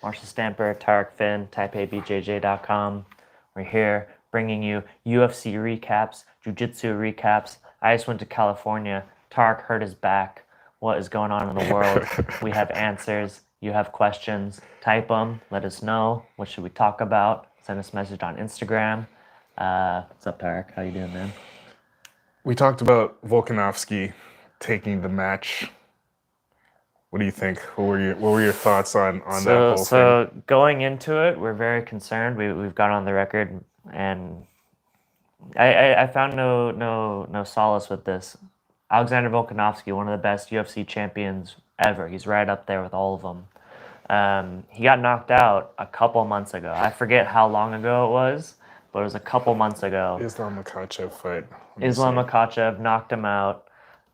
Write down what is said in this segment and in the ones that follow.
Marshall Stamper, Tahric Finn, TaipeBJJ.com. We're here bringing you UFC recaps, Jiu-Jitsu recaps. I just went to California. Tahric hurt his back. What is going on in the world? We have answers. You have questions. Type them. Let us know. What should we talk about? Send us a message on Instagram. What's up, Tahric? How you doing, man? We talked about Volkanovski taking the match. What do you think? What were your thoughts on that whole thing? So going into it, we're very concerned. We've gone on the record, and I found no solace with this. Alexander Volkanovski, one of the best UFC champions ever. He's right up there with all of them. He got knocked out a couple months ago. I forget how long ago it was, but it was a couple months ago. Islam Makhachev fight. Islam Makhachev knocked him out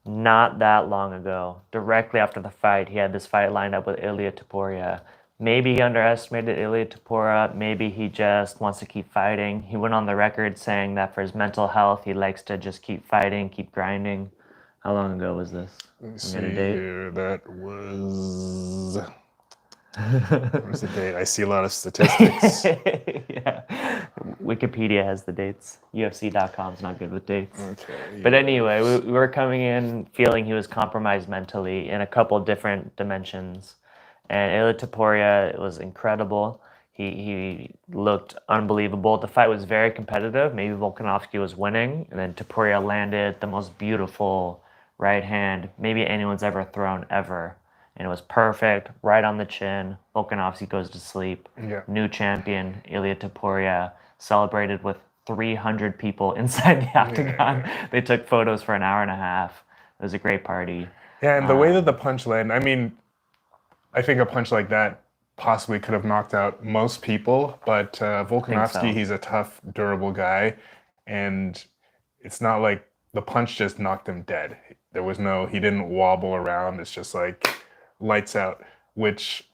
not that long ago. Directly after the fight, he had this fight lined up with Ilia Topuria. Maybe he underestimated Ilia Topuria. Maybe he just wants to keep fighting. He went on the record saying that for his mental health, he likes to just keep fighting, keep grinding. How long ago was this? Let me see here. That was... Where's the date? I see a lot of statistics. Yeah. Wikipedia has the dates. UFC.com is not good with dates. Okay. But anyway, we were coming in feeling he was compromised mentally in a couple different dimensions. And Ilia Topuria was incredible. He looked unbelievable. The fight was very competitive. Maybe Volkanovski was winning. And then Topuria landed the most beautiful right hand maybe anyone's ever thrown ever. And it was perfect, right on the chin. Volkanovski goes to sleep. Yeah. New champion, Ilia Topuria, celebrated with 300 people inside the octagon. Yeah. They took photos for an hour and a half. It was a great party. Yeah, and the way that the punch landed, I mean, I think a punch like that possibly could have knocked out most people, but Volkanovski, he's a tough, durable guy, and it's not like the punch just knocked him dead. He didn't wobble around. It's just like lights out, which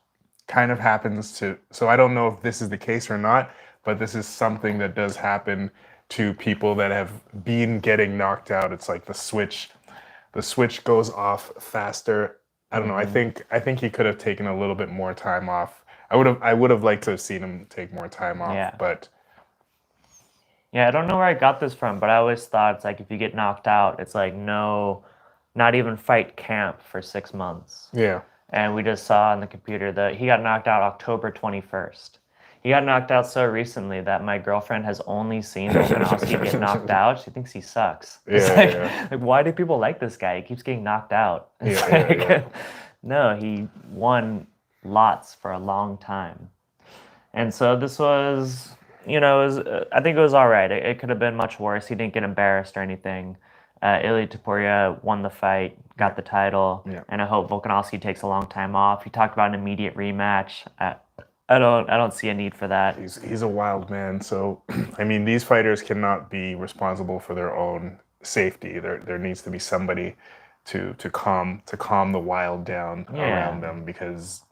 kind of happens to, so I don't know if this is the case or not, but this is something that does happen to people that have been getting knocked out. It's like the switch goes off faster. I don't know. I think he could have taken a little bit more time off. I would have liked to have seen him take more time off, but yeah, I don't know where I got this from, but I always thought it's like if you get knocked out, it's like no, not even fight camp for 6 months. Yeah. And we just saw on the computer that he got knocked out October 21st. He got knocked out so recently that my girlfriend has only seen Volkanovski get knocked out. She thinks he sucks. Yeah, like, why do people like this guy? He keeps getting knocked out. No, he won lots for a long time. And so this was, I think it was all right. It could have been much worse. He didn't get embarrassed or anything. Ilia Topuria won the fight, got the title, and I hope Volkanovski takes a long time off. He talked about an immediate rematch. I don't see a need for that. He's a wild man. So, I mean, these fighters cannot be responsible for their own safety. There needs to be somebody to calm the wild down around them, because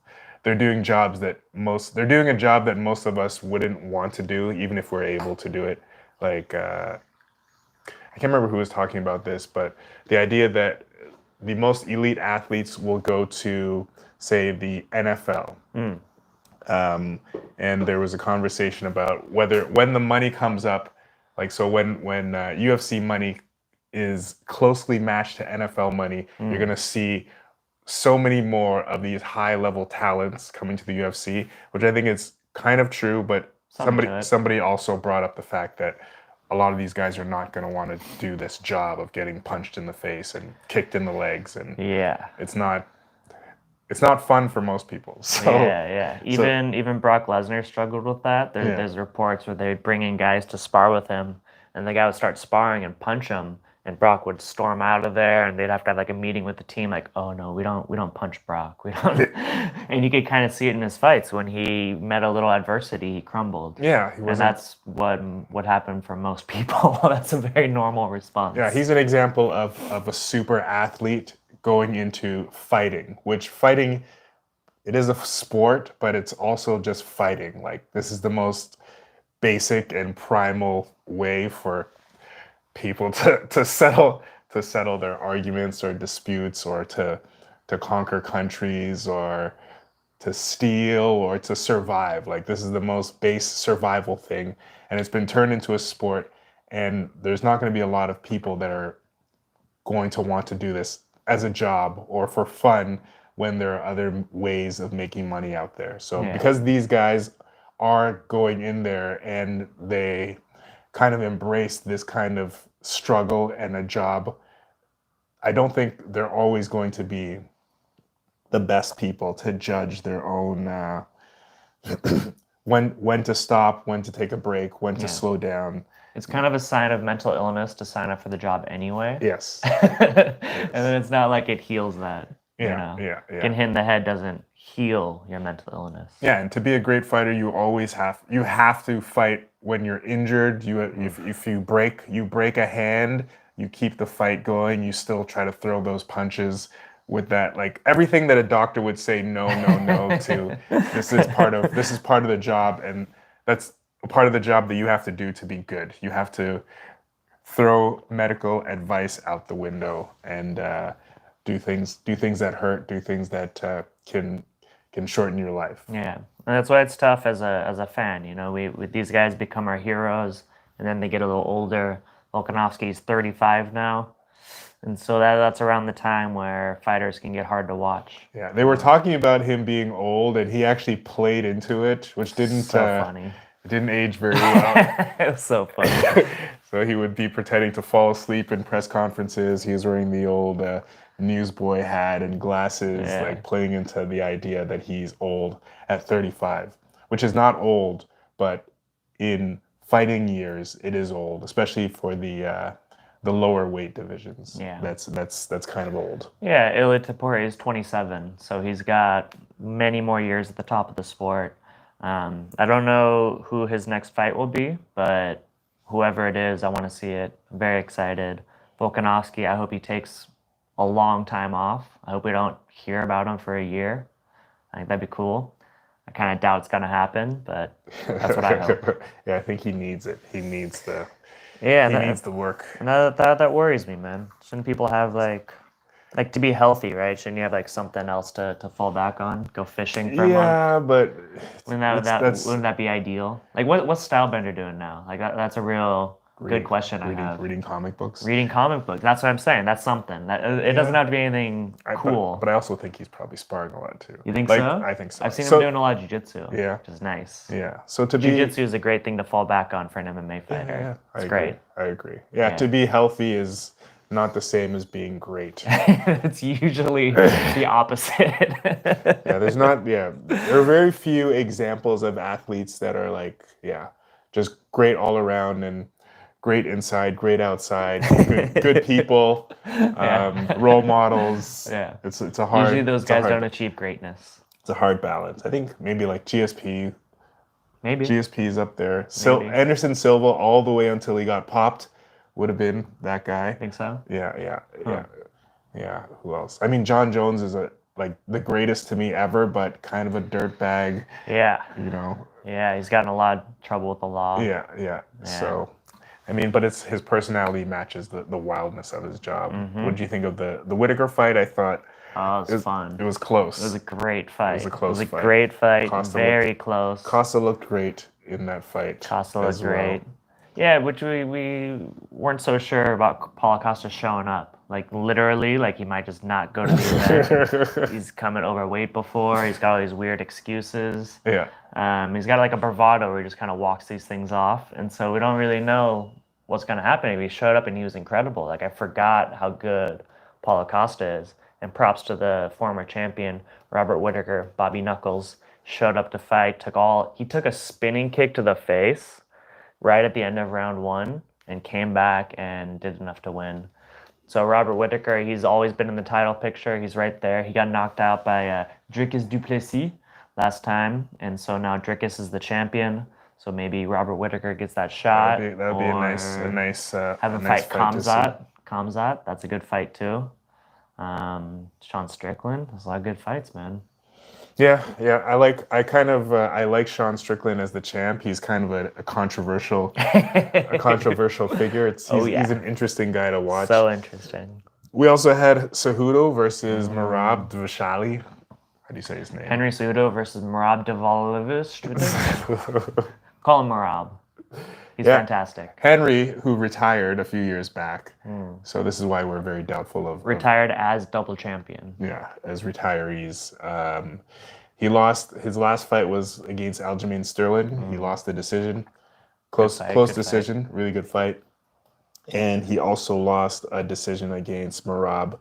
they're doing a job that most of us wouldn't want to do, even if we're able to do it. Like, I can't remember who was talking about this, but the idea that the most elite athletes will go to, say, the NFL. And there was a conversation about when the money comes up, like, so when UFC money is closely matched to NFL money, you're going to see so many more of these high-level talents coming to the UFC, which I think is kind of true, but somebody also brought up the fact that a lot of these guys are not going to want to do this job of getting punched in the face and kicked in the legs, and it's not fun for most people. So, Even Brock Lesnar struggled with that. There's reports where they'd bring in guys to spar with him, and the guy would start sparring and punch him, and Brock would storm out of there, and they'd have to have like a meeting with the team, like, oh no, we don't punch Brock, we don't. And you could kind of see it in his fights. When he met a little adversity, he crumbled. Yeah, and that's what happened for most people. That's a very normal response. Yeah, he's an example of a super athlete going into fighting, which fighting, it is a sport, but it's also just fighting. Like, this is the most basic and primal way for people to settle their arguments or disputes, or to conquer countries, or steal or to survive. Like, this is the most base survival thing, and it's been turned into a sport. And there's not going to be a lot of people that are going to want to do this as a job or for fun when there are other ways of making money out there. So because these guys are going in there and they kind of embrace this kind of struggle and a job, I don't think they're always going to be the best people to judge their own when to stop, when to take a break, when to slow down. It's kind of a sign of mental illness to sign up for the job anyway. Yes. And then it's not like it heals that. Yeah. Getting hit in the head doesn't heal your mental illness. Yeah, and to be a great fighter, you have to fight when you're injured. If you break a hand, you keep the fight going. You still try to throw those punches with that, like, everything that a doctor would say no to. This is part of the job, and that's a part of the job that you have to do to be good. You have to throw medical advice out the window and do things that hurt, do things that can shorten your life. Yeah, and that's why it's tough as a fan. These guys become our heroes, and then they get a little older. Volkanovski's 35 now, and so that's around the time where fighters can get hard to watch. Yeah, they were talking about him being old, and he actually played into it, which didn't funny. It didn't age very well. It was so funny. So he would be pretending to fall asleep in press conferences. He was wearing the old newsboy hat and glasses, like playing into the idea that he's old at 35, which is not old, but in fighting years, it is old, especially for the lower weight divisions. Yeah, that's kind of old. Yeah, Ilia Topuria is 27, so he's got many more years at the top of the sport. I don't know who his next fight will be, but whoever it is, I want to see it. I'm very excited. Volkanovski, I hope he takes a long time off. I hope we don't hear about him for a year. I think that'd be cool. I kind of doubt it's going to happen, but that's what I hope. Yeah, I think he needs it. He needs the needs the work. And that worries me, man. Shouldn't people have like to be healthy, right? Shouldn't you have like something else to fall back on? Go fishing for a month? Yeah, but wouldn't that be ideal? Like what's Stylebender doing now? Like that's a real good question I have. Reading comic books. Reading comic books. That's what I'm saying. That's something. It doesn't have to be anything cool. But I also think he's probably sparring a lot too. You think so? I think so. I've seen him doing a lot of jiu-jitsu. Yeah. Which is nice. Yeah. So to be jiu-jitsu is a great thing to fall back on for an MMA fighter. Yeah, it's great. I agree. Yeah, to be healthy is not the same as being great. It's usually the opposite. There are very few examples of athletes that are like, just great all around and great inside, great outside, good people, role models. Yeah. It's a hard. Usually those guys don't achieve greatness. It's a hard balance. I think maybe like GSP. Maybe. GSP is up there. Anderson Silva all the way until he got popped would have been that guy. Think so? Yeah. Who else? I mean, John Jones is the greatest to me ever, but kind of a dirtbag. Yeah. Yeah, he's gotten a lot of trouble with the law. Yeah. So, I mean, but his personality matches the wildness of his job. Mm-hmm. What did you think of the Whittaker fight? I thought it was fun. It was close. It was a great fight. It was a great fight. Very close. Costa looked great in that fight. Costa looked great. Yeah, which we weren't so sure about Paulo Costa showing up. Like literally, like he might just not go to the event. He's coming overweight before. He's got all these weird excuses. Yeah. He's got like a bravado where he just kind of walks these things off, and so we don't really know what's going to happen. He showed up and he was incredible. Like I forgot how good Paulo Costa is. And props to the former champion Robert Whittaker, Bobby Knuckles, showed up to fight. He took a spinning kick to the face right at the end of round 1 and came back and did enough to win. So Robert Whittaker, he's always been in the title picture. He's right there. He got knocked out by Dricus du Plessis last time, and so now Dricus is the champion. So maybe Robert Whittaker gets that shot. That would be a nice have a nice fight Khamzat. That's a good fight too. Sean Strickland. There's a lot of good fights, man. Yeah. I like Sean Strickland as the champ. He's kind of a controversial figure. He's an interesting guy to watch. So interesting. We also had Cejudo versus Merab Dvalishvili. do you say his name? Henry Cejudo versus Merab Dvalishvili. Call him Merab. He's fantastic. Henry, who retired a few years back. So this is why we're very doubtful of... Retired as double champion. Yeah, as retirees. He lost... His last fight was against Aljamain Sterling. He lost the decision. Close decision. Fight. Really good fight. And he also lost a decision against Merab.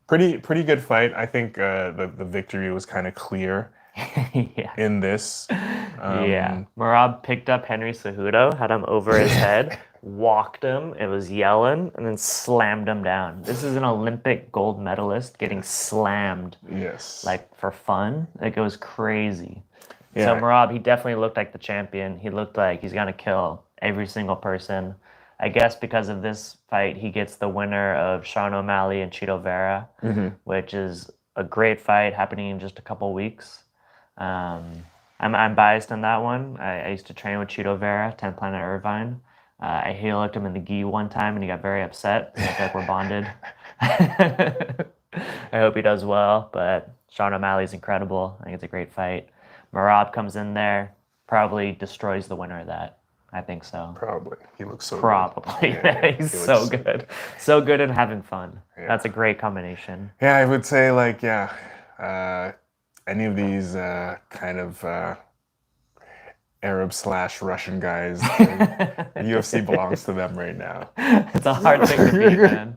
Pretty good fight. I think the victory was kind of clear in this. Merab picked up Henry Cejudo, had him over his head, walked him, it was yelling, and then slammed him down. This is an Olympic gold medalist getting slammed. Yes. Like, for fun. Like, it was crazy. Yeah. So Merab, he definitely looked like the champion. He looked like he's going to kill every single person. I guess because of this fight, he gets the winner of Sean O'Malley and Chito Vera, which is a great fight happening in just a couple weeks. I'm biased on that one. I used to train with Chito Vera, 10th Planet Irvine. He looked him in the gi one time and he got very upset. I feel like we're bonded. I hope he does well, but Sean O'Malley's incredible. I think it's a great fight. Merab comes in there, probably destroys the winner of that. I think so. Probably. He looks so Probably. good. Yeah, he's so good. So good and having fun. Yeah. That's a great combination. Yeah, I would say, like, any of these kind of Arab/Russian guys, UFC belongs to them right now. It's a hard thing to beat, man.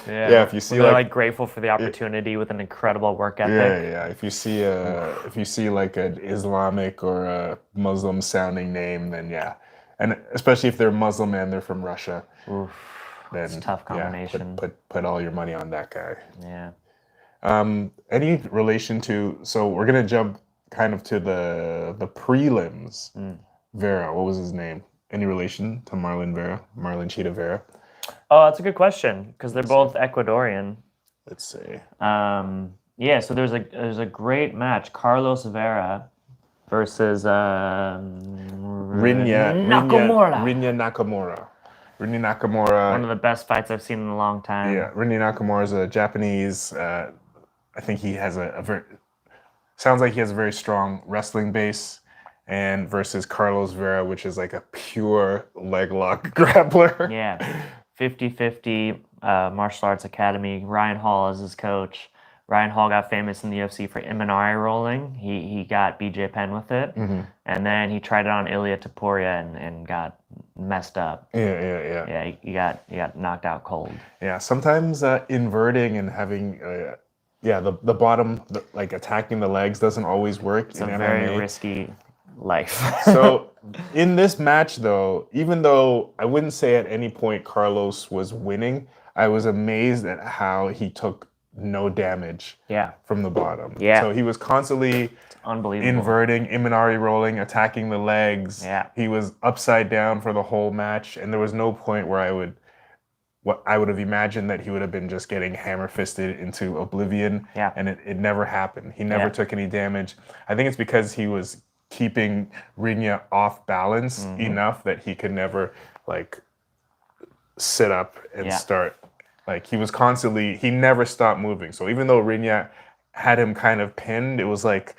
Yeah, if you see, they're like grateful for the opportunity with an incredible work ethic. Yeah. If you see like an Islamic or a Muslim sounding name, then yeah. And especially if they're Muslim and they're from Russia, then it's a tough combination. Put all your money on that guy. Yeah. Any relation to? So we're gonna jump kind of to the prelims. Vera, what was his name? Any relation to Marlon Chito Vera? Oh, that's a good question because they're both Ecuadorian. Let's see. So there's a great match, Carlos Vera versus Rinya Nakamura. One of the best fights I've seen in a long time. Yeah, Rinya Nakamura is a Japanese. I think he has sounds like he has a very strong wrestling base. And versus Carlos Vera, which is like a pure leg lock grappler. Yeah, 50-50 martial arts academy. Ryan Hall is his coach. Ryan Hall got famous in the UFC for Imanari rolling. He got BJ Penn with it. And then he tried it on Ilia Topuria and got messed up. Yeah, he got knocked out cold. Yeah, sometimes inverting and having the bottom, like attacking the legs doesn't always work. It's a very risky life. So in this match, though, even though I wouldn't say at any point Carlos was winning, I was amazed at how he took no damage from the bottom. Yeah. So he was constantly inverting, Imanari rolling, attacking the legs. Yeah. He was upside down for the whole match, and there was no point where I would have imagined that he would have been just getting hammer-fisted into oblivion. Yeah. And it never happened. He never took any damage. I think it's because he was keeping Rinya off balance enough that he could never like sit up and start. Like he never stopped moving. So even though Rinya had him kind of pinned, it was like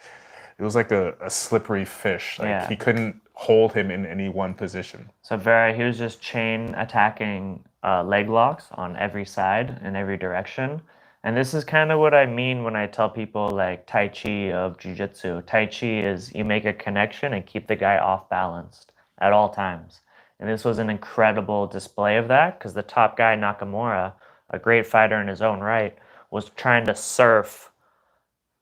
a slippery fish. Like he couldn't hold him in any one position. So Vera, he was just chain attacking leg locks on every side in every direction. And this is kind of what I mean when I tell people like Tai Chi of Jiu-Jitsu. Tai Chi is you make a connection and keep the guy off balanced at all times. And this was an incredible display of that because the top guy, Nakamura, a great fighter in his own right, was trying to surf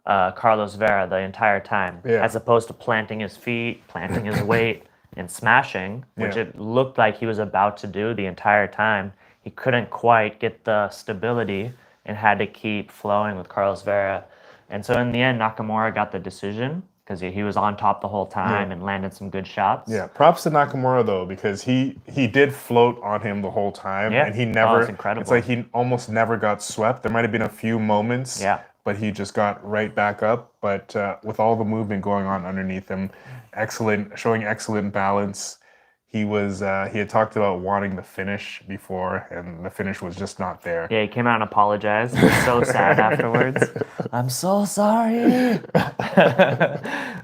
Carlos Vera the entire time, as opposed to planting his feet, planting his weight, and smashing, which it looked like he was about to do the entire time. He couldn't quite get the stability and had to keep flowing with Carlos Vera. And so in the end, Nakamura got the decision because he was on top the whole time and landed some good shots. Yeah, props to Nakamura, though, because he did float on him the whole time. And he never, it's incredible. It's like he almost never got swept. There might have been a few moments, but he just got right back up. But with all the movement going on underneath him, showing excellent balance. he had talked about wanting the finish before, and the finish was just not there. Yeah, he came out and apologized. He was so sad afterwards. I'm so sorry.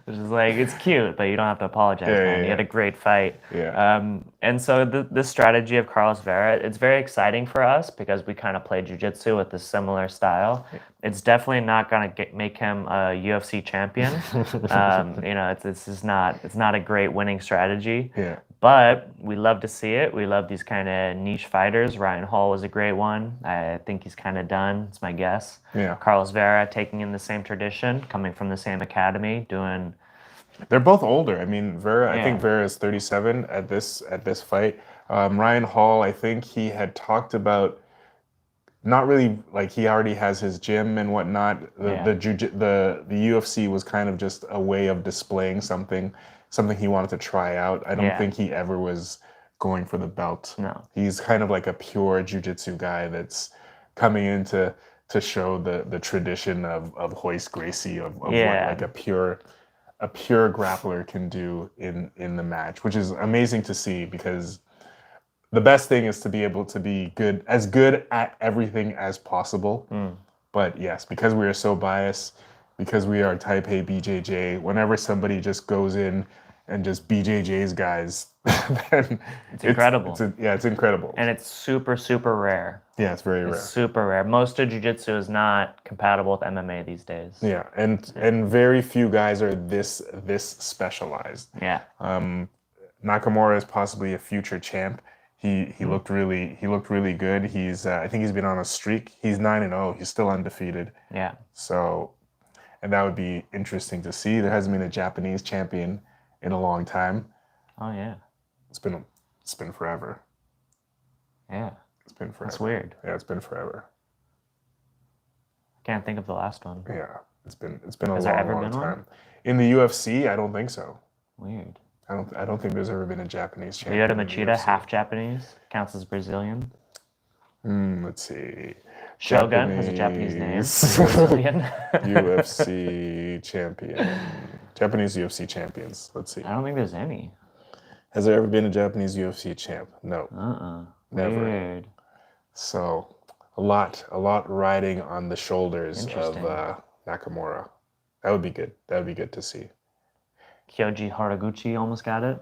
Which is like, it's cute, but you don't have to apologize, man. You had a great fight. Yeah. And so this strategy of Carlos Vera, it's very exciting for us because we kind of play jiu-jitsu with a similar style. It's definitely not going to make him a UFC champion. You know, it's not a great winning strategy. Yeah. But we love to see it. We love these kind of niche fighters. Ryan Hall was a great one. I think he's kind of done. It's my guess. Yeah. Carlos Vera taking in the same tradition, coming from the same academy, doing. They're both older. I mean, Vera. Yeah. I think Vera is 37 at this fight. Ryan Hall. I think he had talked about not really like he already has his gym and whatnot. The UFC was kind of just a way of displaying something he wanted to try out. I don't think he ever was going for the belt. No. He's kind of like a pure jiu-jitsu guy that's coming in to show the tradition of Royce Gracie of what like a pure grappler can do in the match, which is amazing to see because the best thing is to be able to be good at everything as possible. But yes, because we are so biased, because we are type A BJJ, whenever somebody just goes in and just BJJ's guys, then it's incredible. It's incredible. And it's super, super rare. Yeah, it's very rare. Super rare. Most of jiu-jitsu is not compatible with MMA these days. Yeah, and very few guys are this specialized. Yeah. Nakamura is possibly a future champ. He looked really good. He's I think he's been on a streak. He's 9-0. He's still undefeated. Yeah. So, and that would be interesting to see. There hasn't been a Japanese champion in a long time. Oh yeah. It's been forever. Yeah. It's been forever. That's weird. Yeah, it's been forever. I can't think of the last one. Yeah, it's been a Has long, there ever long been time. one? In the UFC, I don't think so. Weird. I don't think there's ever been a Japanese champion. Lyoto Machida, half Japanese, counts as Brazilian. Let's see. Shogun has a Japanese name. Brazilian. UFC champion. Japanese UFC champions. Let's see. I don't think there's any. Has there ever been a Japanese UFC champ? No. Never. Weird. So a lot riding on the shoulders of Nakamura. That would be good. That would be good to see. Kyoji Haraguchi almost got it.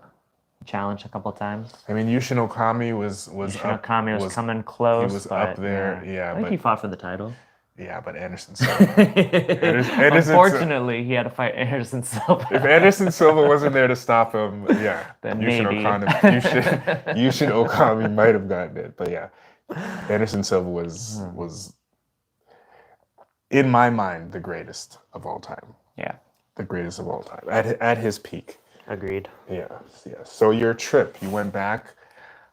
Challenged a couple of times. I mean, Yushin Okami was coming close. He was up there. Yeah, I think he fought for the title. Yeah, but Anderson Silva. Unfortunately, he had to fight Anderson Silva. If Anderson Silva wasn't there to stop him, then Yushin Okami might have gotten it. But yeah, Anderson Silva was in my mind the greatest of all time. Yeah. The greatest of all time at his peak. Agreed. Yeah. So your trip, you went back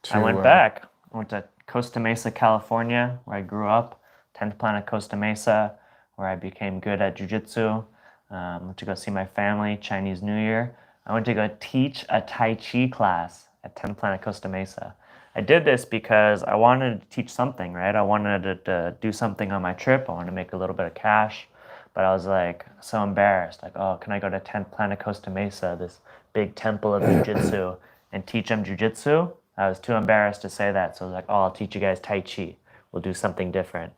to... I went back. I went to Costa Mesa, California, where I grew up. 10th Planet Costa Mesa, where I became good at jiu-jitsu. Went to go see my family, Chinese New Year. I went to go teach a Tai Chi class at 10th Planet Costa Mesa. I did this because I wanted to teach something, right? I wanted to do something on my trip. I wanted to make a little bit of cash. But I was like so embarrassed, like, oh, can I go to 10th Planet Costa Mesa, this big temple of jiu-jitsu, and teach them jiu-jitsu? I was too embarrassed to say that, so I was like, oh, I'll teach you guys Tai Chi. We'll do something different.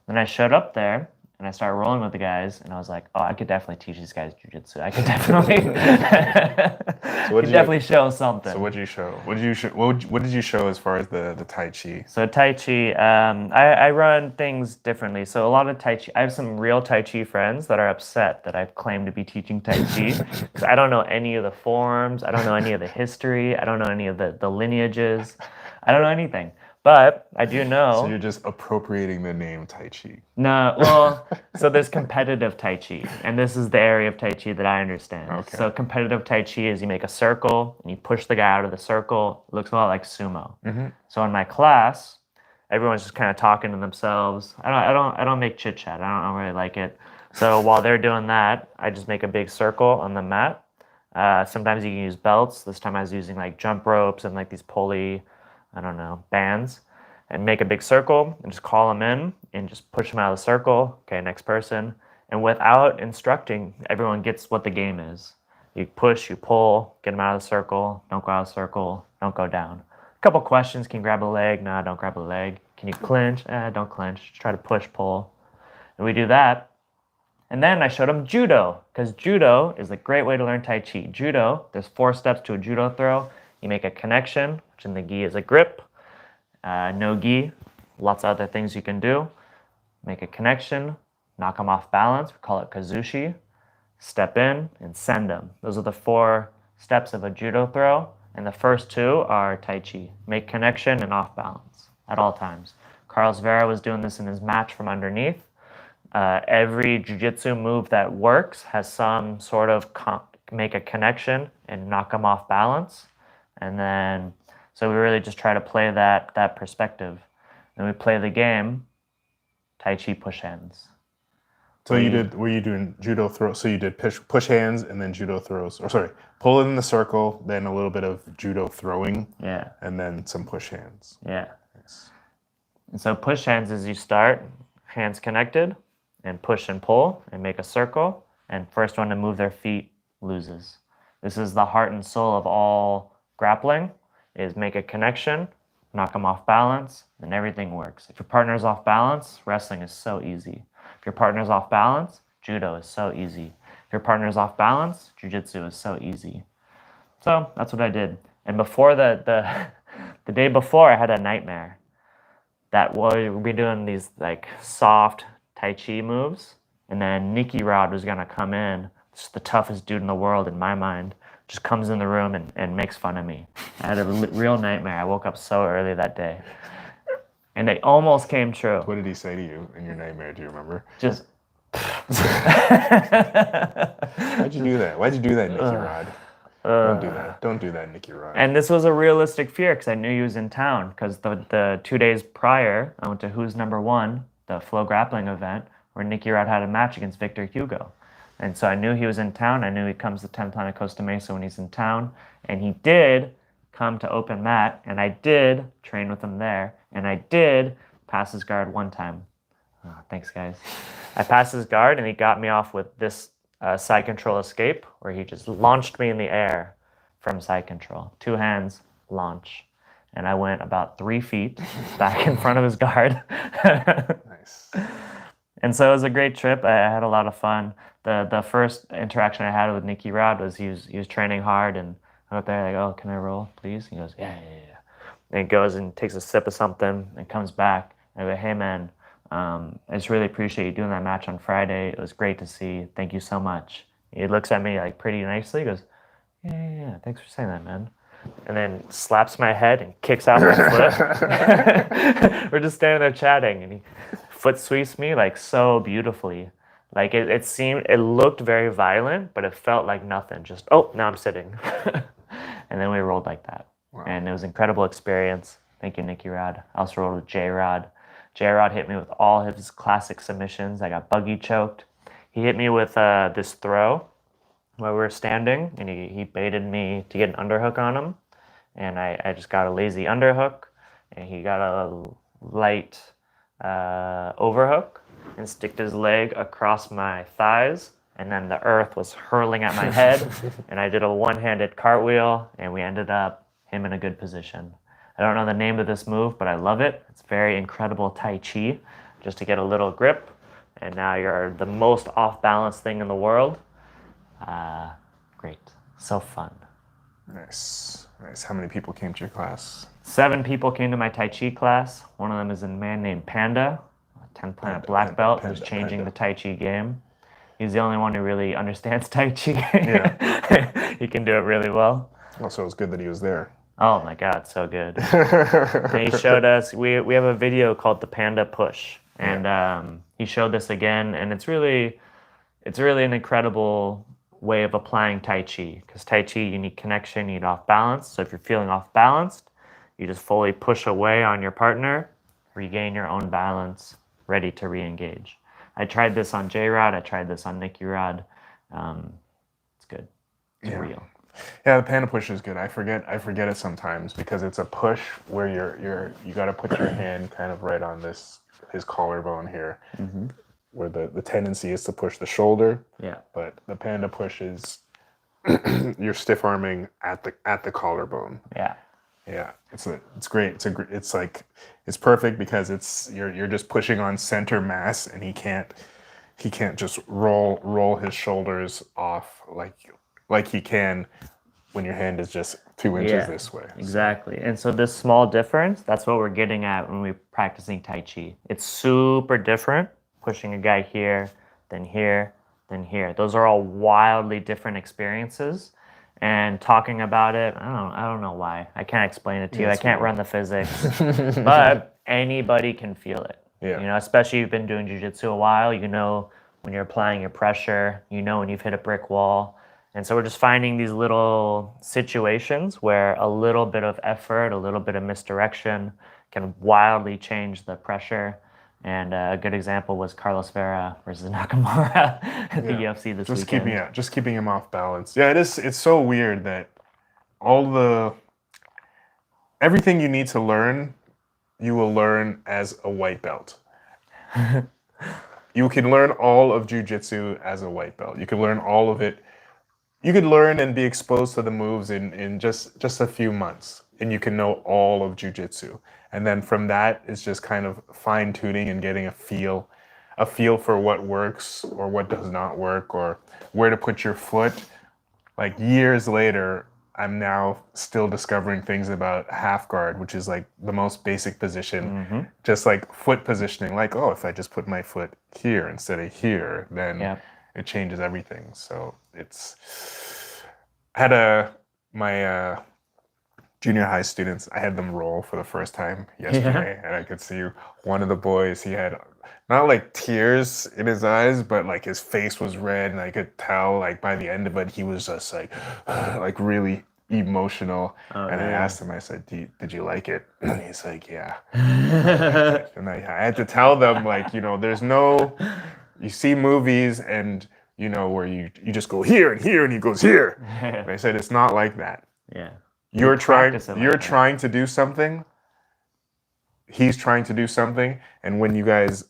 Then I showed up there, and I started rolling with the guys, and I was like, oh, I could definitely teach these guys jiu-jitsu. I could definitely, definitely show something. So what did you show? What did you show as far as the Tai Chi? So Tai Chi, I run things differently. So a lot of Tai Chi, I have some real Tai Chi friends that are upset that I've claimed to be teaching Tai Chi because I don't know any of the forms. I don't know any of the history. I don't know any of the lineages. I don't know anything. But I do know... So you're just appropriating the name Tai Chi. No, well, so there's competitive Tai Chi, and this is the area of Tai Chi that I understand. Okay. So competitive Tai Chi is you make a circle, and you push the guy out of the circle. It looks a lot like sumo. Mm-hmm. So in my class, everyone's just kind of talking to themselves. I don't make chit-chat. I don't really like it. So while they're doing that, I just make a big circle on the mat. Sometimes you can use belts. This time I was using like jump ropes and like these pulley... bands, and make a big circle and just call them in and just push them out of the circle. Okay, next person. And without instructing, everyone gets what the game is. You push, you pull, get them out of the circle. Don't go out of the circle. Don't go down. A couple questions. Can you grab a leg? Nah, don't grab a leg. Can you clinch? Don't clinch. Just try to push, pull. And we do that. And then I showed him judo, because judo is a great way to learn Tai Chi. Judo, there's 4 steps to a judo throw. You make a connection, which in the gi is a grip. No gi, lots of other things you can do. Make a connection, knock them off balance. We call it kazushi. Step in and send them. Those are the 4 steps of a judo throw. And the first 2 are Tai Chi. Make connection and off balance at all times. Carlos Vera was doing this in his match from underneath. Every jiu-jitsu move that works has some sort of make a connection and knock them off balance. And then, so we really just try to play that perspective. Then we play the game, Tai Chi push hands. So were you doing judo throws? So you did push hands and then judo throws. Or sorry, pull it in the circle, then a little bit of judo throwing. Yeah. And then some push hands. Yeah. Nice. And so push hands is you start, hands connected, and push and pull and make a circle. And first one to move their feet loses. This is the heart and soul of all grappling, is make a connection, knock them off balance, and everything works. If your partner's off balance, wrestling is so easy. If your partner's off balance, judo is so easy. If your partner's off balance, jiu-jitsu is so easy. So that's what I did. And before the day before, I had a nightmare that we'd be doing these like soft Tai Chi moves, and then Nicky Rod was gonna come in, just the toughest dude in the world in my mind, just comes in the room and makes fun of me. I had a real nightmare. I woke up so early that day. And they almost came true. What did he say to you in your nightmare? Do you remember? Just. Why'd you do that? Why'd you do that, Nicky Rod? Don't do that. Don't do that, Nicky Rod. And this was a realistic fear because I knew he was in town. Because the 2 days prior, I went to Who's Number One, the Flow Grappling event, where Nicky Rod had a match against Victor Hugo. And so I knew he was in town. I knew he comes to 10th Planet Costa Mesa when he's in town. And he did come to open mat, and I did train with him there. And I did pass his guard one time. Oh, thanks, guys. I passed his guard, and he got me off with this side control escape, where he just launched me in the air from side control. 2 hands, launch. And I went about 3 feet back in front of his guard. Nice. And so it was a great trip. I had a lot of fun. The first interaction I had with Nicky Rod was he was training hard, and I went there like, oh, can I roll, please? He goes, yeah. And he goes and takes a sip of something and comes back. And I go, hey, man, I just really appreciate you doing that match on Friday. It was great to see. Thank you so much. He looks at me like pretty nicely. He goes, yeah. Thanks for saying that, man. And then slaps my head and kicks out my foot. We're just standing there chatting, and he foot sweeps me like so beautifully. Like it looked very violent, but it felt like nothing. Just, oh, now I'm sitting. And then we rolled like that. Wow. And it was an incredible experience. Thank you, Nicky Rod. I also rolled with J-Rod. J-Rod hit me with all his classic submissions. I got buggy choked. He hit me with this throw where we were standing, and he baited me to get an underhook on him. And I just got a lazy underhook, and he got a light overhook and sticked his leg across my thighs, and then the earth was hurling at my head, and I did a one-handed cartwheel, and we ended up him in a good position. I don't know the name of this move, but I love it. It's very incredible Tai Chi, just to get a little grip, and now you're the most off-balance thing in the world. Great. So fun. Nice. How many people came to your class? 7 people came to my Tai Chi class. One of them is a man named Panda, a 10th Planet black belt who's changing the Tai Chi game. He's the only one who really understands Tai Chi. Yeah. He can do it really well. Also, it was good that he was there. Oh my God, so good. And he showed us, we have a video called The Panda Push. And he showed this again, and it's really an incredible way of applying Tai Chi. Because Tai Chi, you need connection, you need off balance. So if you're feeling off balanced, you just fully push away on your partner, regain your own balance, ready to re-engage. I tried this on J-Rod. I tried this on Nicky Rod. It's good. It's real. Yeah, the panda push is good. I forget it sometimes because it's a push where you got to put your hand kind of right on his collarbone here, where the tendency is to push the shoulder. Yeah. But the panda push is you're stiff arming at the collarbone. Yeah. Yeah, it's great. It's perfect because you're just pushing on center mass, and he can't just roll his shoulders off like he can when your hand is just 2 inches this way. Exactly. And so this small difference, that's what we're getting at when we're practicing Tai Chi. It's super different, pushing a guy here, then here, then here. Those are all wildly different experiences. And talking about it, I don't know why. I can't explain it to you. I can't run the physics. But anybody can feel it. Yeah. You know, especially if you've been doing jiu-jitsu a while, you know when you're applying your pressure, you know when you've hit a brick wall. And so we're just finding these little situations where a little bit of effort, a little bit of misdirection can wildly change the pressure. And a good example was Carlos Vera versus Nakamura at the UFC this weekend. Just keeping him off balance. Yeah, it's so weird that everything you need to learn, you will learn as a white belt. You can learn all of jiu-jitsu as a white belt. You can learn all of it. You could learn and be exposed to the moves in just a few months, and you can know all of jiu-jitsu. And then from that, it's just kind of fine-tuning and getting a feel for what works or what does not work, or where to put your foot. Like years later, I'm now still discovering things about half guard, which is like the most basic position, just like foot positioning. Like, oh, if I just put my foot here instead of here, then it changes everything. So my junior high students, I had them roll for the first time yesterday, and I could see one of the boys, he had not like tears in his eyes, but like his face was red, and I could tell like by the end of it, he was just like really emotional. And I asked him, I said, did you like it? And he's like, yeah. And I had to tell them, like, you know, you see movies and, you know, where you just go here and here and he goes here. And I said, it's not like that. Yeah. You're trying to do something. He's trying to do something. And when you guys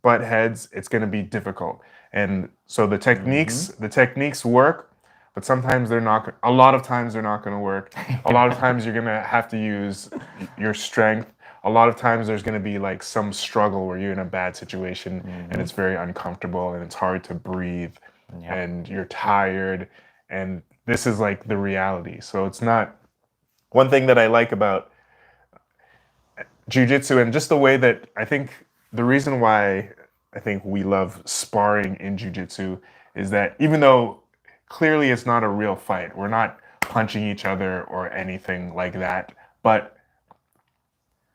butt heads, it's going to be difficult. And so the techniques work, but sometimes a lot of times they're not going to work. A lot of times you're going to have to use your strength. A lot of times there's going to be like some struggle where you're in a bad situation and it's very uncomfortable and it's hard to breathe and you're tired. And this is like the reality. So it's not one thing that I like about jiu-jitsu, and just the way that I think the reason why I think we love sparring in jiu-jitsu is that even though clearly it's not a real fight, we're not punching each other or anything like that, but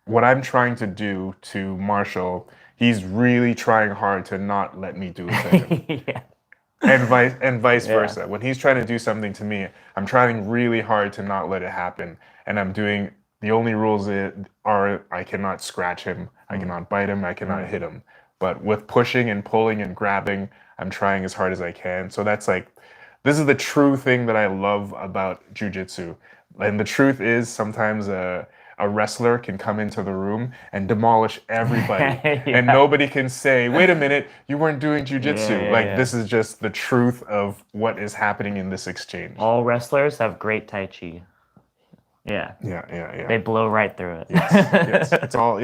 what I'm trying to do to Marshall, he's really trying hard to not let me do it to him. And vice versa. When he's trying to do something to me, I'm trying really hard to not let it happen. And the only rules are I cannot scratch him, I cannot bite him, I cannot hit him. But with pushing and pulling and grabbing, I'm trying as hard as I can. So this is the true thing that I love about jiu-jitsu. And the truth is sometimes a wrestler can come into the room and demolish everybody. And nobody can say, wait a minute, you weren't doing jiu-jitsu. This is just the truth of what is happening in this exchange. All wrestlers have great Tai Chi. Yeah. They blow right through it. Yes. It's all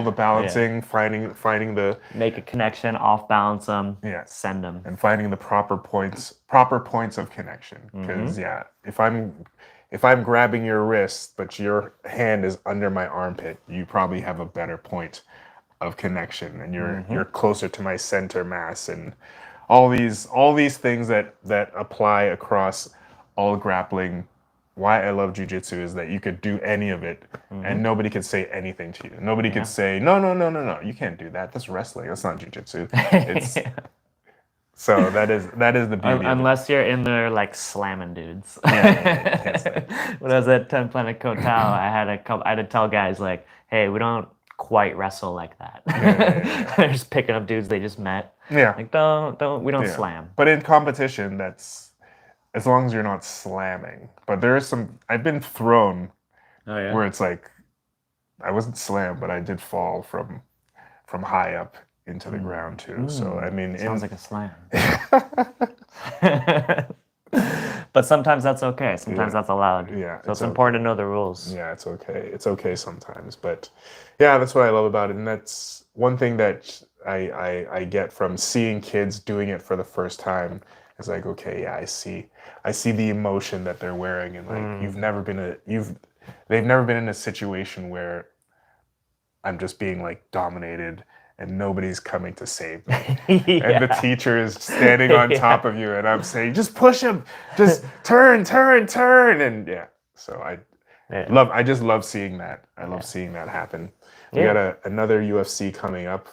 the balancing, finding the... Make a connection, off balance them, send them. And finding the proper points of connection. Because, if I'm grabbing your wrist, but your hand is under my armpit, you probably have a better point of connection, and you're closer to my center mass, and all these things that apply across all grappling. Why I love jiu-jitsu is that you could do any of it, and nobody could say anything to you. Nobody could say, no, you can't do that. That's wrestling. That's not jiu-jitsu. So that is the beauty. Unless you're in there like slamming dudes. When I was at 10 Planet Kotal, I had to tell guys like, hey, we don't quite wrestle like that. They're just picking up dudes they just met. Like we don't slam. But in competition, that's as long as you're not slamming. But there is I've been thrown where it's like I wasn't slammed, but I did fall from high up into the ground too. So I mean, sounds like a slam. But sometimes that's okay. Sometimes that's allowed. Yeah, So it's important to know the rules. Yeah, it's okay. It's okay sometimes. But yeah, that's what I love about it. And that's one thing that I get from seeing kids doing it for the first time. It's like, okay, yeah, I see the emotion that they're wearing, and like they've never been in a situation where I'm just being like dominated and nobody's coming to save me. And the teacher is standing on top of you and I'm saying, just push him, just turn. And yeah, so I just love seeing that. I love seeing that happen. We got another UFC coming up.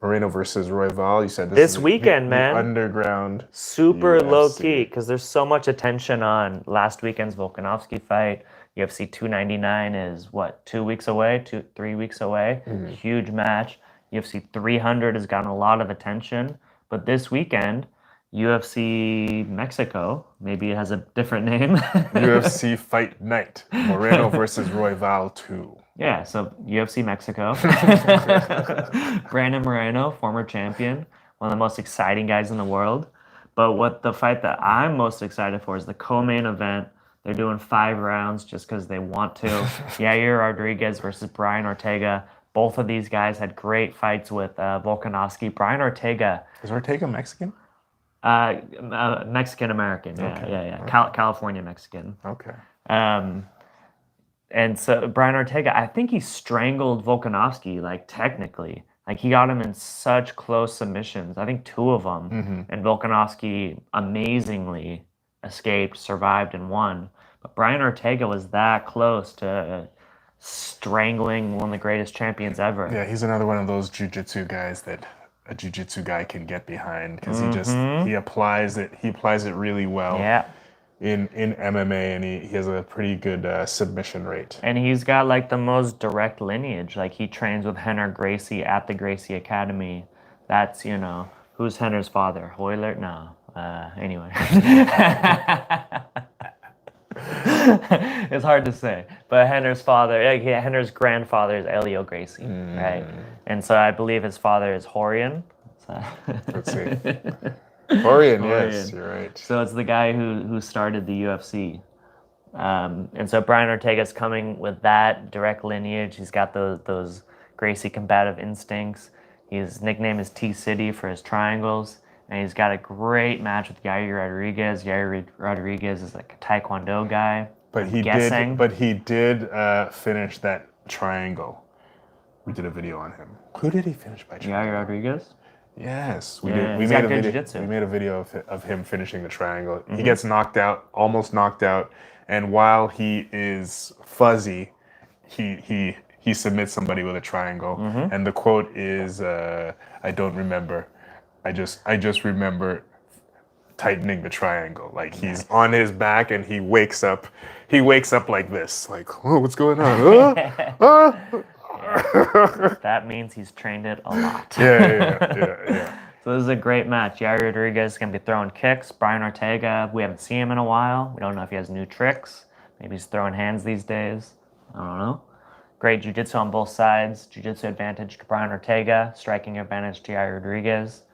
Moreno versus Royval. You said this weekend, the man. Underground. Super UFC. low key because there's so much attention on last weekend's Volkanovski fight. UFC 299 is what, 3 weeks away? Huge match. UFC 300 has gotten a lot of attention, but this weekend, UFC Mexico, maybe it has a different name. UFC Fight Night. Moreno versus Royval 2. Yeah, so UFC Mexico. Brandon Moreno, former champion, one of the most exciting guys in the world. But what the fight that I'm most excited for is the co-main event. They're doing 5 rounds just because they want to. Yair Rodriguez versus Brian Ortega. Both of these guys had great fights with Volkanovski. Brian Ortega. Is Ortega Mexican? Mexican American. Yeah. California Mexican. Okay. And so Brian Ortega, I think he strangled Volkanovski, like technically. Like he got him in such close submissions. I think 2 of them. Mm-hmm. And Volkanovski amazingly escaped, survived, and won. But Brian Ortega was that close to strangling one of the greatest champions ever. Yeah, he's another one of those jiu-jitsu guys that a jiu-jitsu guy can get behind because he applies it really well. Yeah. In MMA, and he has a pretty good submission rate. And he's got like the most direct lineage. Like he trains with Henner Gracie at the Gracie Academy. That's, who's Henner's father? Hoyler? No. Anyway. It's hard to say. But Henner's father, Henner's grandfather is Elio Gracie, right? And so I believe his father is Horian. So. Let's see. Horian, yes, you're right. So it's the guy who started the UFC. And so Brian Ortega's coming with that direct lineage. He's got those Gracie combative instincts. His nickname is T-City for his triangles. And he's got a great match with Yair Rodriguez. Yair Rodriguez is like a Taekwondo guy. But he did finish that triangle. We did a video on him. Who did he finish by triangle? Yair Rodriguez? Yes, we did. We made a video of him finishing the triangle. Mm-hmm. He gets knocked out, almost knocked out, and while he is fuzzy, he submits somebody with a triangle. Mm-hmm. And the quote is, "I don't remember. I just remember tightening the triangle." Like he's on his back and he wakes up like this, like, "Oh, what's going on?" That means he's trained it a lot. Yeah. So this is a great match. Yair Rodriguez is going to be throwing kicks. Brian Ortega, we haven't seen him in a while. We don't know if he has new tricks. Maybe he's throwing hands these days. I don't know. Great jiu-jitsu on both sides. Jiu-jitsu advantage to Brian Ortega. Striking advantage to Yair Rodriguez.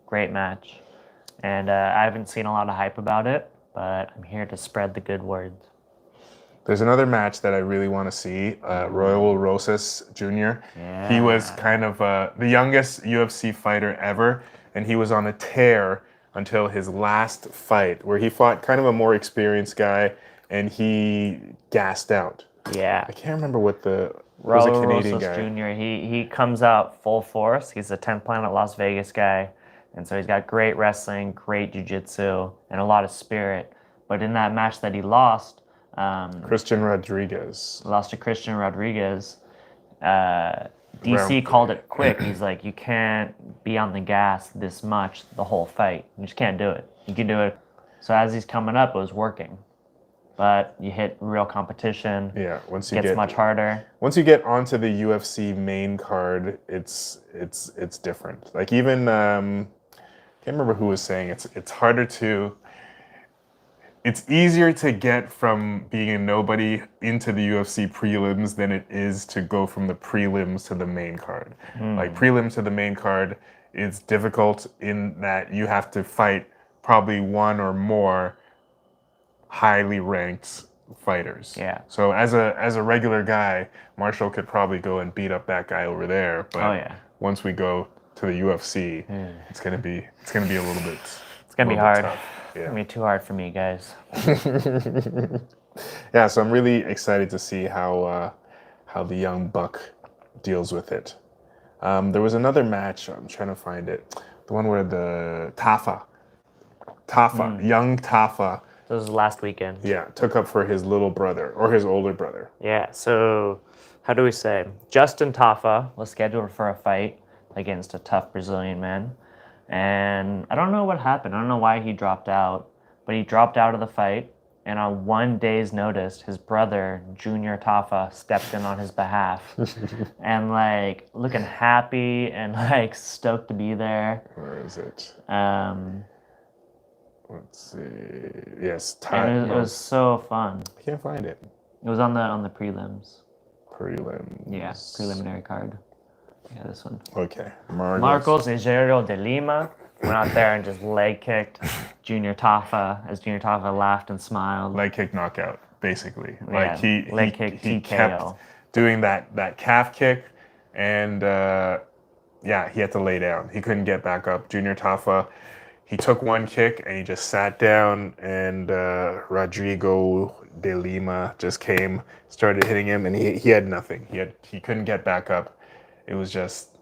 Great match. And I haven't seen a lot of hype about it, but I'm here to spread the good words. There's another match that I really want to see. Royal Rosas Jr. Yeah. He was kind of the youngest UFC fighter ever, and he was on a tear until his last fight, where he fought kind of a more experienced guy, and he gassed out. Yeah. I can't remember what the... Raul Rosas Jr., he comes out full force. He's a 10th Planet Las Vegas guy, and so he's got great wrestling, great jiu-jitsu, and a lot of spirit. But in that match that he lost... Christian Rodriguez. Lost to Christian Rodriguez. DC called it quick. He's like, you can't be on the gas this much the whole fight. You just can't do it. You can do it. So as he's coming up, it was working. But you hit real competition. Yeah, it gets much harder. Once you get onto the UFC main card, it's different. Like even can't remember who was saying it's harder to. It's easier to get from being a nobody into the UFC prelims than it is to go from the prelims to the main card. Like prelims to the main card is difficult in that you have to fight probably one or more highly ranked fighters. Yeah. So as a regular guy, Marshall could probably go and beat up that guy over there. But once we go to the UFC, it's gonna be a little bit. It's gonna be hard. Tough. Yeah. It's gonna be too hard for me, guys. Yeah, so I'm really excited to see how the young buck deals with it. There was another match. I'm trying to find it. The one where the young Tafa. This was last weekend. Yeah, took up for his little brother or his older brother. Yeah. So, how do we say? Justin Tafa was scheduled for a fight against a tough Brazilian man, and I don't know what happened. I don't know why he dropped out, but he dropped out of the fight. And on 1 day's notice, his brother, Junior Tafa, stepped in on his behalf. And, like, looking happy and, like, stoked to be there. Where is it? Let's see. Yes, and it was so fun. I can't find it. It was on the prelims. Prelims. Yeah, preliminary card. Yeah, this one. Okay. Marcos Egerio de Lima went out there and just leg kicked Junior Tafa as Junior Tafa laughed and smiled. Leg kick knockout, basically. Yeah, Like he TKO. kept doing that calf kick, and he had to lay down. He couldn't get back up. Junior Tafa, he took one kick and he just sat down, and Rodrigo de Lima just came, started hitting him, and he had nothing. He couldn't get back up. It was just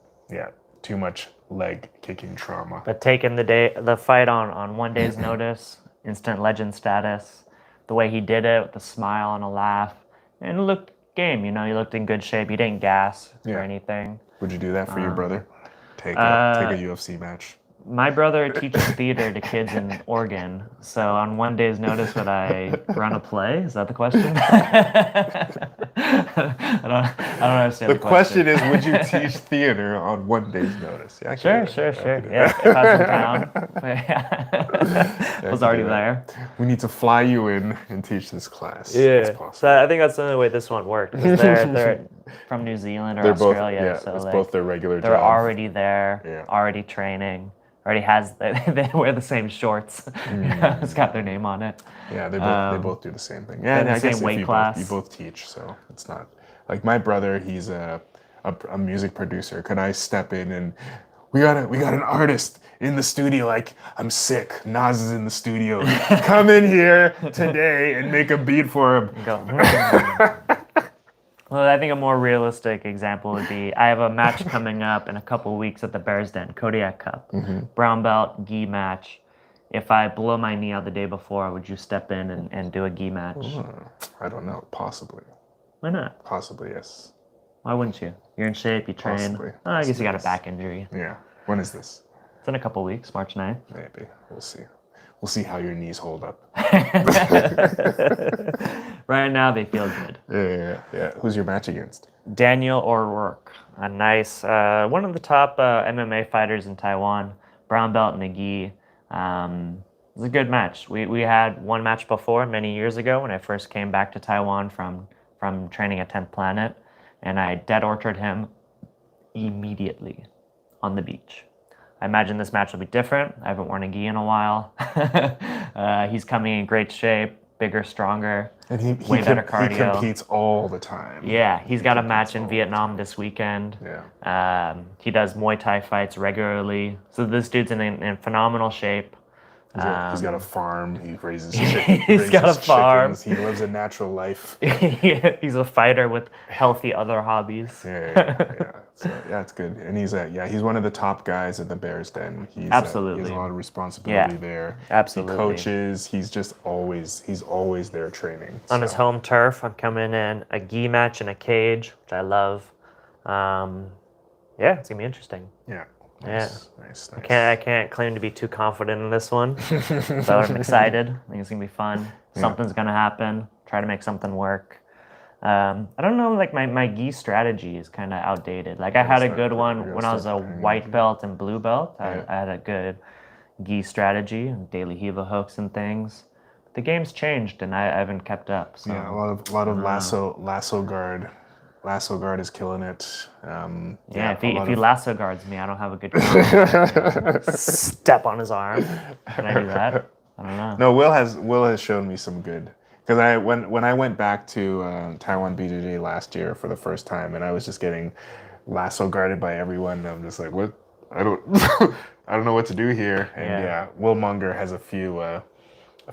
too much leg kicking trauma. But taking the fight on 1 day's notice, instant legend status, the way he did it with a smile and a laugh, and it looked game. You know, he looked in good shape. He didn't gas or anything. Would you do that for your brother? Take a UFC match. My brother teaches theater to kids in Oregon, so on 1 day's notice would I run a play? Is that the question? I don't understand the question. The question is, would you teach theater on 1 day's notice? Yeah, sure. Yeah, if I was in town. I was already there. We need to fly you in and teach this class. Yeah, so I think that's the only way this one worked. They're from New Zealand or Australia, so it's like, both their regular they're job. already there, already training. Already they wear the same shorts. It's got their name on it. Yeah, they both do the same thing. Yeah, the same weight class. You both teach, so it's not like my brother. He's a music producer. Could I step in and we got an artist in the studio? Like, I'm sick. Nas is in the studio. Come in here today and make a beat for him. Well, I think a more realistic example would be I have a match coming up in a couple of weeks at the Bears Den, Kodiak Cup. Brown belt, gi match. If I blow my knee out the day before, would you step in and do a gi match? I don't know. Possibly. Why not? Possibly, yes. Why wouldn't you? You're in shape, you train. Possibly. I guess you got a back injury. Yeah. When is this? It's in a couple of weeks, March 9th. Maybe. We'll see. We'll see how your knees hold up. Right now, they feel good. Yeah. Who's your match against? Daniel O'Rourke, a nice, one of the top MMA fighters in Taiwan, brown belt in the gi. It was a good match. We had one match before many years ago when I first came back to Taiwan from training at 10th Planet, and I dead ordered him immediately on the beach. I imagine this match will be different. I haven't worn a gi in a while. He's coming in great shape, bigger, stronger, way better cardio. He competes all the time. Yeah, he's got a match in Vietnam this weekend. Yeah. He does Muay Thai fights regularly. So this dude's in phenomenal shape. He's got a farm. He raises chickens. He's got a farm. He lives a natural life. He's a fighter with healthy other hobbies. Yeah. So, it's good. And he's one of the top guys at the Bears Den. Absolutely. He has a lot of responsibility there. Absolutely. He coaches. He's always there training. On his home turf, I'm coming in a gi match in a cage, which I love. It's gonna be interesting. Yeah. Nice. I can't claim to be too confident in this one, but I'm excited. I think it's gonna be fun. Something's gonna happen. Try to make something work. I don't know, like my gi strategy is kind of outdated. Like I had a good one when I was a white belt and blue belt. I had a good gi strategy, daily Hiva hooks and things. The game's changed and I haven't kept up. So. Yeah, a lot of lasso guard. Lasso guard is killing it. If he lasso guards me, I don't have a good step on his arm. Can I do that? I don't know. No, Will has shown me some good. Because when I went back to Taiwan BJJ last year for the first time, and I was just getting lasso guarded by everyone, and I'm just like, what? I don't I don't know what to do here. And yeah, Will Munger has a few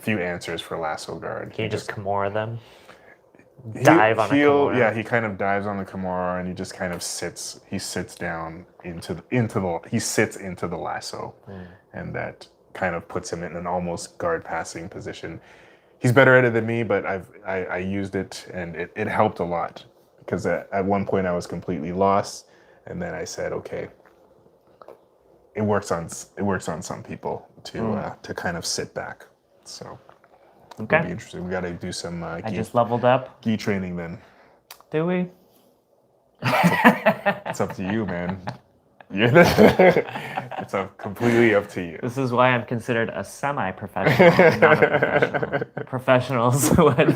answers for lasso guard. Can you just Kimura them? He Dive on a Kimura? Yeah, he kind of dives on the Kimura and he just kind of sits. He sits down he sits into the lasso, and that kind of puts him in an almost guard passing position. He's better at it than me, but I used it and it helped a lot, because at one point I was completely lost, and then I said, okay, it works on some people to kind of sit back. So Okay. it'll be interesting. We got to do some I just leveled up. gi training then. Do we? It's up to you, man. It's completely up to you. This is why I'm considered a semi-professional, not a professional. Professionals would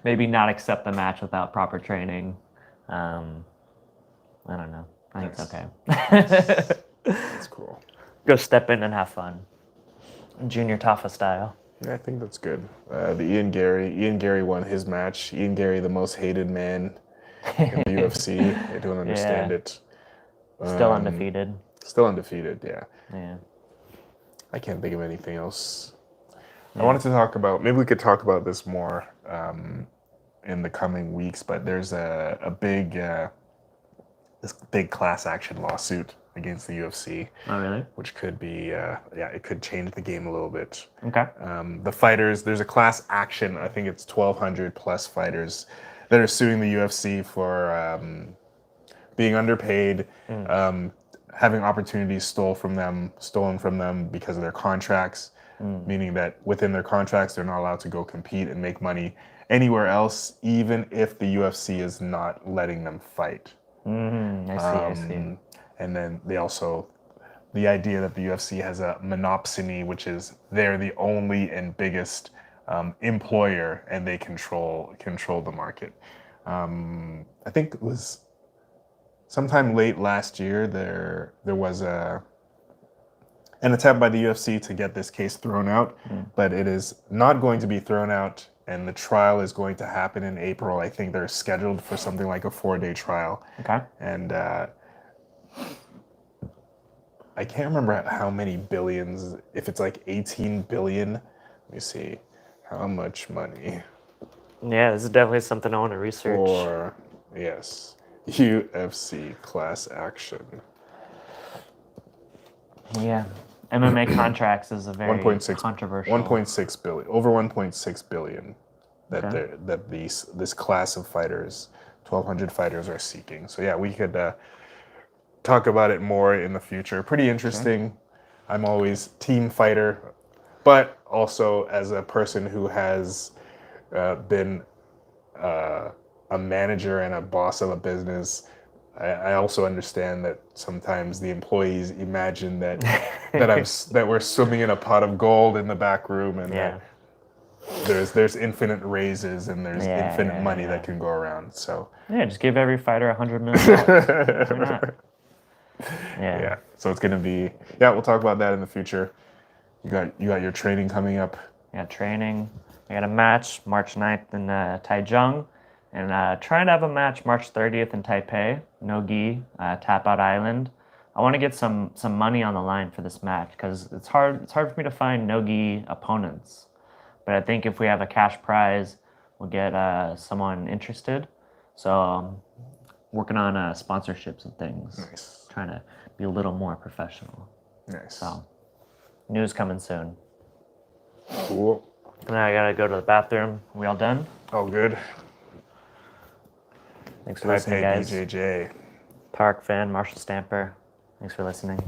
maybe not accept the match without proper training. I don't know. I think it's okay. That's cool. Go step in and have fun. Junior Tafa style. Yeah, I think that's good. The Ian Gary won his match. Ian Gary, the most hated man in the UFC. I don't understand it. Still undefeated. Still undefeated, yeah. Yeah. I can't think of anything else. I wanted to talk about, maybe we could talk about this more in the coming weeks, but there's a big, this big class action lawsuit against the UFC. Oh, really? Which could be, it could change the game a little bit. Okay. The fighters, there's a class action, I think it's 1,200 plus fighters that are suing the UFC for being underpaid, having opportunities stolen from them because of their contracts, meaning that within their contracts, they're not allowed to go compete and make money anywhere else, even if the UFC is not letting them fight. I see. And then the idea that the UFC has a monopsony, which is they're the only and biggest employer, and they control the market. I think it was sometime late last year, there was an attempt by the UFC to get this case thrown out, but it is not going to be thrown out, and the trial is going to happen in April. I think they're scheduled for something like a 4-day trial. Okay. And I can't remember how many billions, if it's like 18 billion. Let me see. How much money? Yeah, this is definitely something I want to research. For, yes, UFC class action. Yeah. MMA contracts is a very controversial. 1.6 billion, over 1.6 billion that this class of fighters, 1,200 fighters, are seeking. So yeah, we could talk about it more in the future. Pretty interesting. Sure. I'm always team fighter, but also as a person who has been a manager and a boss of a business, I also understand that sometimes the employees imagine that that we're swimming in a pot of gold in the back room, and that there's infinite raises and there's infinite money that can go around. So just give every fighter $100 million. Why not? Yeah. So it's gonna be we'll talk about that in the future. You got your training coming up. Yeah, training. I got a match March 9th in Taichung, and trying to have a match March 30th in Taipei, no gi, Tap Out Island. I want to get some money on the line for this match because it's hard for me to find no gi opponents. But I think if we have a cash prize, we'll get someone interested. So working on sponsorships and things. Nice. Trying to be a little more professional. Nice. So news coming soon. Cool. Now I gotta go to the bathroom. We all done? All good. Thanks for listening, guys. BJJ. Tahric fan, Marshall Stamper. Thanks for listening.